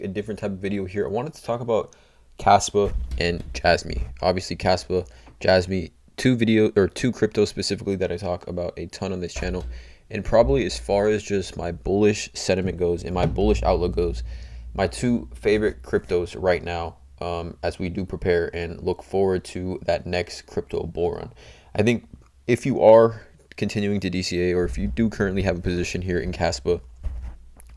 a different type of video here. I wanted to talk about Kaspa and Jasmy. Obviously, Kaspa, Jasmy, two cryptos specifically that I talk about a ton on this channel. And probably as far as just my bullish sentiment goes and my bullish outlook goes, my two favorite cryptos right now, as we do prepare and look forward to that next crypto bull run. I think if you are continuing to DCA, or if you do currently have a position here in Kaspa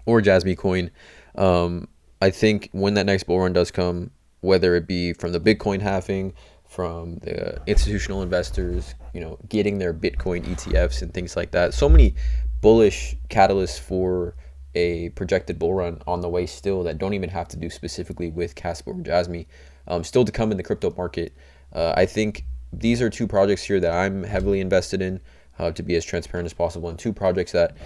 or Jasmy Coin, I think when that next bull run does come, whether it be from the Bitcoin halving, from the institutional investors, getting their Bitcoin ETFs and things like that, so many bullish catalysts for a projected bull run on the way still that don't even have to do specifically with Casper or Jasmy, still to come in the crypto market. I think these are two projects here that I'm heavily invested in, to be as transparent as possible, and two projects that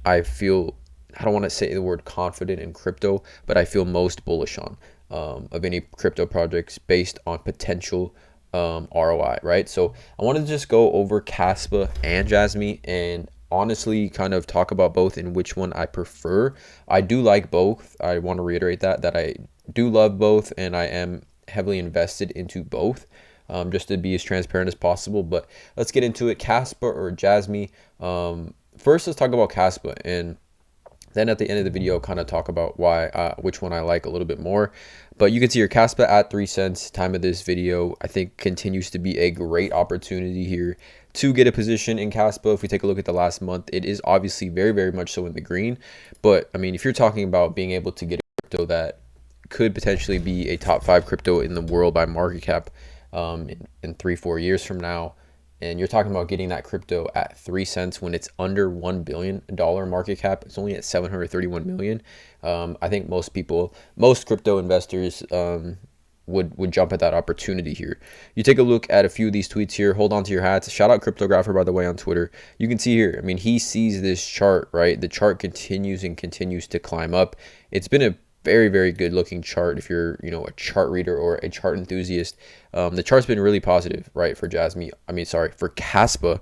I feel, I don't want to say the word confident in crypto, but I feel most bullish on of any crypto projects based on potential ROI, right? So I wanted to just go over Kaspa and Jasmy and honestly kind of talk about both and which one I prefer. I do like both. I want to reiterate that I do love both, and I am heavily invested into both, just to be as transparent as possible. But let's get into it. Kaspa or Jasmy. First, let's talk about Kaspa, and then at the end of the video, kind of talk about why, which one I like a little bit more. But you can see your Kaspa at 3 cents. Time of this video, I think, continues to be a great opportunity here to get a position in Kaspa. If we take a look at the last month, it is obviously very, very much so in the green. But I mean, if you're talking about being able to get a crypto that could potentially be a top 5 crypto in the world by market cap in 3-4 years from now, and you're talking about getting that crypto at 3 cents when it's under $1 billion market cap, it's only at 731 million. I think most crypto investors would jump at that opportunity here. You take a look at a few of these tweets here. Hold on to your hats. Shout out Cryptographer, by the way, on Twitter. You can see here, I mean, he sees this chart, right? The chart continues and continues to climb up. It's been a very, very good looking chart if you're, a chart reader or a chart enthusiast. The chart's been really positive, right, for Kaspa.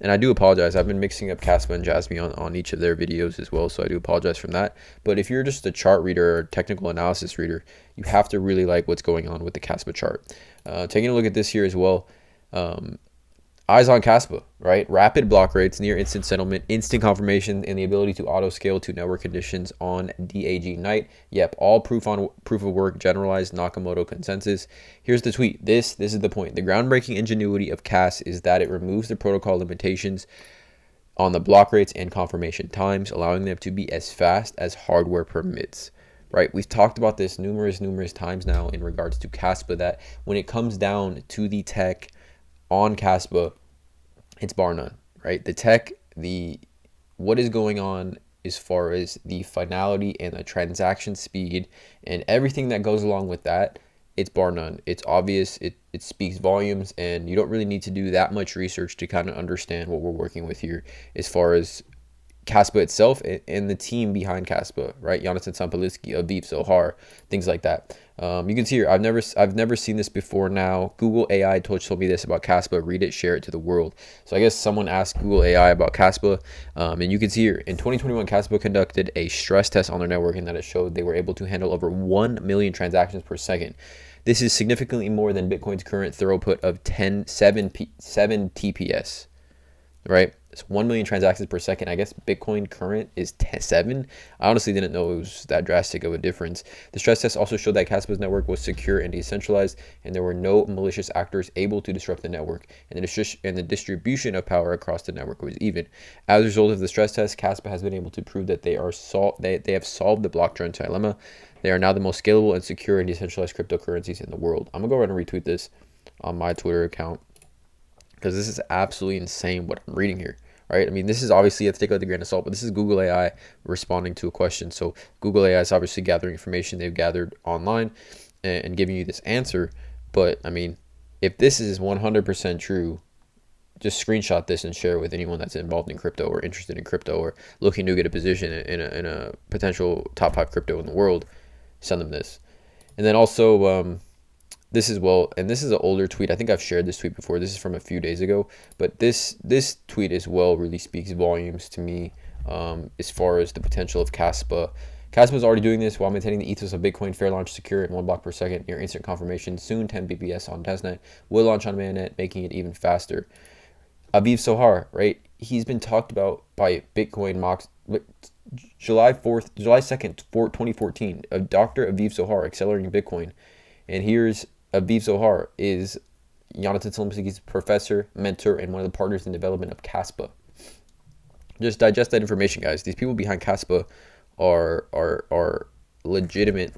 And I do apologize. I've been mixing up Kaspa and Jasmy on each of their videos as well, so I do apologize from that. But if you're just a chart reader or technical analysis reader, you have to really like what's going on with the Kaspa chart. Taking a look at this here as well. Eyes on Kaspa, right? Rapid block rates, near instant settlement, instant confirmation, and the ability to auto scale to network conditions on DAG night. Yep, all proof of work, generalized Nakamoto consensus. Here's the tweet. This is the point. The groundbreaking ingenuity of CAS is that it removes the protocol limitations on the block rates and confirmation times, allowing them to be as fast as hardware permits. Right, we've talked about this numerous times now in regards to Kaspa, that when it comes down to the tech on Kaspa, it's bar none, right? The tech, what is going on as far as the finality and the transaction speed and everything that goes along with that, it's bar none. It's obvious, it speaks volumes, and you don't really need to do that much research to kind of understand what we're working with here as far as Kaspa itself and the team behind Kaspa, right? Jonathan Sampolitsky, Aviv Zohar, things like that. You can see here, I've never seen this before now. Google AI told me this about Kaspa. Read it, share it to the world. So I guess someone asked Google AI about Kaspa, and you can see here, in 2021, Kaspa conducted a stress test on their network, and that it showed they were able to handle over 1 million transactions per second. This is significantly more than Bitcoin's current throughput of 7 TPS, right? It's 1 million transactions per second. I guess Bitcoin current is 7. I honestly didn't know it was that drastic of a difference. The stress test also showed that Kaspa's network was secure and decentralized, and there were no malicious actors able to disrupt the network, and the distribution of power across the network was even. As a result of the stress test, Kaspa has been able to prove that they have solved the blockchain dilemma. They are now the most scalable and secure and decentralized cryptocurrencies in the world. I'm gonna go ahead and retweet this on my Twitter account, because this is absolutely insane what I'm reading here, right? I mean, this is obviously, you have to take it with a grain of salt, but this is Google AI responding to a question. So Google AI is obviously gathering information they've gathered online and giving you this answer. But I mean, if this is 100% true, just screenshot this and share it with anyone that's involved in crypto or interested in crypto or looking to get a position in a potential top 5 crypto in the world. Send them this. And then also, this as well, and this is an older tweet. I think I've shared this tweet before. This is from a few days ago, but this tweet as well really speaks volumes to me as far as the potential of Kaspa Kaspa is already doing this while maintaining the ethos of Bitcoin, fair launch, secure, and 1 block per second, near instant confirmation. Soon 10 BPS on testnet, will launch on mainnet, making it even faster. Aviv Sohar, right? He's been talked about by Bitcoin mocks. July 2nd, 2014, of Dr. Aviv Sohar, accelerating Bitcoin. And here's Aviv Sohar is Jonathan Salimski's professor, mentor, and one of the partners in development of Kaspa. Just digest that information, guys. These people behind Kaspa are legitimate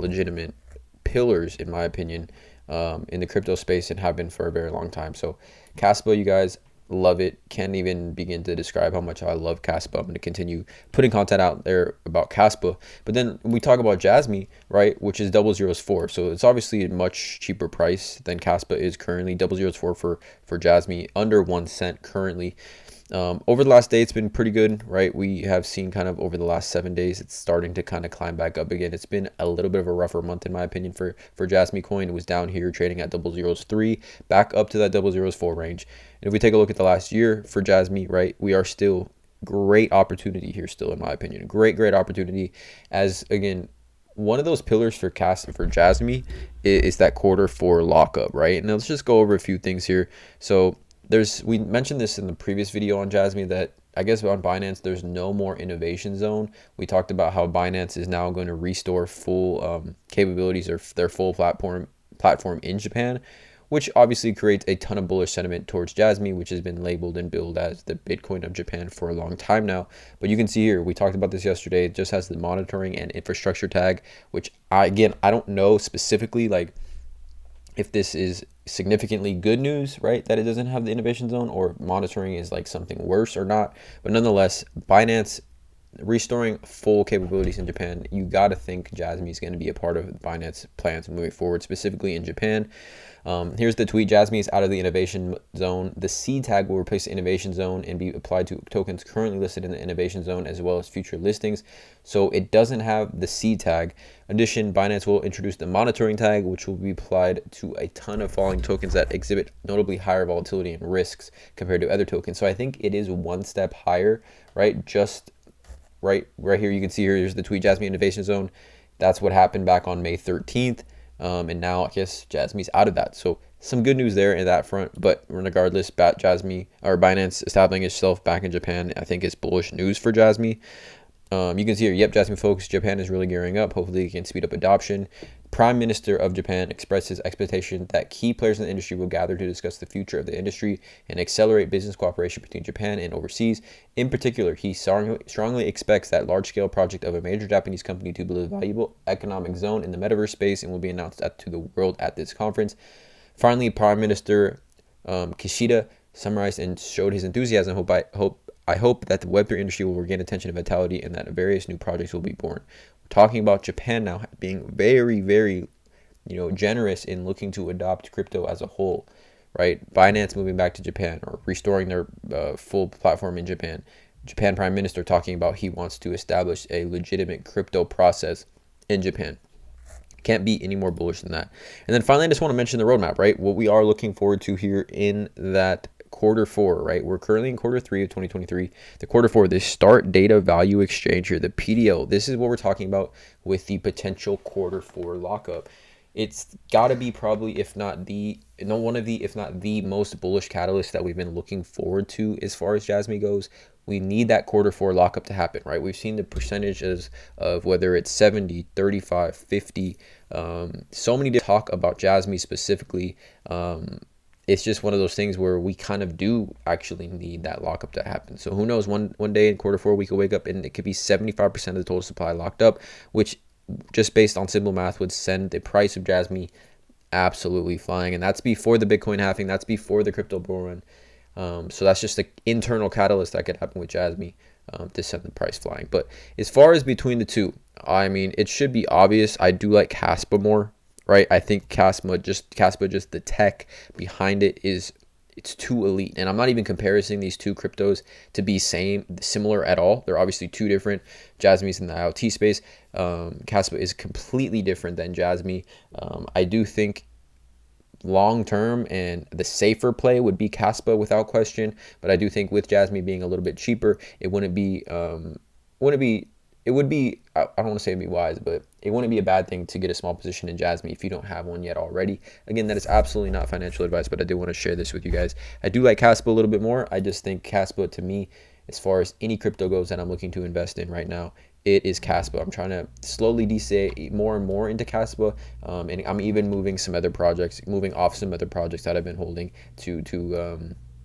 pillars, in my opinion, in the crypto space, and have been for a very long time. So Kaspa, you guys, love it. Can't even begin to describe how much I love Kaspa. I'm going to continue putting content out there about Kaspa. But then we talk about Jasmy, right, which is 004. So it's obviously a much cheaper price than Kaspa is currently. 004 for Jasmy, under 1 cent currently. Over the last day, it's been pretty good, right? We have seen kind of over the last 7 days, it's starting to kind of climb back up again. It's been a little bit of a rougher month, in my opinion, for Jasmy Coin. It was down here trading at 003, back up to that 004 range. And if we take a look at the last year for Jasmy, right, we are still great opportunity here still, in my opinion. Great opportunity, as, again, one of those pillars for Jasmy is that Q4 lockup, right? And let's just go over a few things here. So we mentioned this in the previous video on Jasmy, that I guess on Binance there's no more innovation zone. We talked about how Binance is now going to restore full capabilities, or their full platform in Japan, which obviously creates a ton of bullish sentiment towards Jasmy, which has been labeled and billed as the Bitcoin of Japan for a long time now. But you can see here, we talked about this yesterday, it just has the monitoring and infrastructure tag, which I don't know specifically like if this is significantly good news, right, that it doesn't have the innovation zone, or monitoring is like something worse or not. But nonetheless, Binance restoring full capabilities in Japan, you got to think Jasmy is going to be a part of Binance plans moving forward, specifically in Japan. Here's the tweet: Jasmy is out of the innovation zone. The C tag will replace the innovation zone and be applied to tokens currently listed in the innovation zone, as well as future listings. So it doesn't have the C tag. In addition, Binance will introduce the monitoring tag, which will be applied to a ton of falling tokens that exhibit notably higher volatility and risks compared to other tokens. So I think it is one step higher, right? Just right here, you can see here's the tweet: Jasmy innovation zone. That's what happened back on May 13th. And now I guess Jasmy's out of that. So some good news there in that front. But regardless, Jasmy, or Binance establishing itself back in Japan, I think is bullish news for Jasmy. You can see here, yep, Jasmy folks, Japan is really gearing up. Hopefully it can speed up adoption. Prime Minister of Japan expressed his expectation that key players in the industry will gather to discuss the future of the industry and accelerate business cooperation between Japan and overseas. In particular, he strongly expects that large-scale project of a major Japanese company to build a valuable economic zone in the metaverse space and will be announced to the world at this conference. Finally, Prime Minister Kishida summarized and showed his enthusiasm. I hope that the Web3 industry will regain attention and vitality, and that various new projects will be born. Talking about Japan now being very generous in looking to adopt crypto as a whole, right? Binance moving back to Japan, or restoring their full platform in Japan. Japan Prime Minister talking about he wants to establish a legitimate crypto process in Japan. Can't be any more bullish than that. And then finally, I just want to mention the roadmap, right? What we are looking forward to here in that Q4, right? We're currently in Q3 of 2023. The Q4, the start data value exchange here, the PDO. This is what we're talking about with the potential Q4 lockup. It's got to be probably, if not the most bullish catalyst that we've been looking forward to as far as Jasmy goes. We need that Q4 lockup to happen, right? We've seen the percentages of whether it's 70, 35, 50. So many talk about Jasmy specifically. It's just one of those things where we kind of do actually need that lockup to happen. So who knows, one day in Q4 we could wake up and it could be 75% of the total supply locked up, which just based on simple math would send the price of Jasmy absolutely flying. And that's before the Bitcoin halving. That's before the crypto bull run. So that's just the internal catalyst that could happen with Jasmy to send the price flying. But as far as between the two, I mean, it should be obvious. I do like Kaspa more, right? I think Kaspa, just the tech behind it it's too elite. And I'm not even comparing these two cryptos to be similar at all. They're obviously two different. Jasmy's in the IoT space. Kaspa is completely different than Jasmy. I do think long term and the safer play would be Kaspa without question, but I do think with Jasmy being a little bit cheaper, it wouldn't be it would be, I don't want to say it'd be wise, but it wouldn't be a bad thing to get a small position in Jasmy if you don't have one yet already. Again, that is absolutely not financial advice, but I do want to share this with you guys. I do like Kaspa a little bit more. I just think Kaspa, to me, as far as any crypto goes that I'm looking to invest in right now, it is Kaspa. I'm trying to slowly DCA more and more into Kaspa, and I'm even moving off some other projects that I've been holding to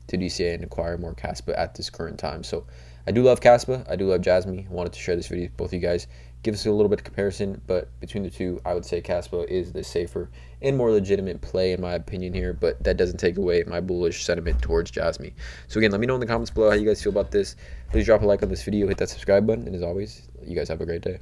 DCA and acquire more Kaspa at this current time. So I do love Kaspa. I do love Jasmy. I wanted to share this video with both of you guys. Give us a little bit of comparison, but between the two, I would say Kaspa is the safer and more legitimate play in my opinion here, but that doesn't take away my bullish sentiment towards Jasmy. So again, let me know in the comments below how you guys feel about this. Please drop a like on this video, hit that subscribe button, and as always, you guys have a great day.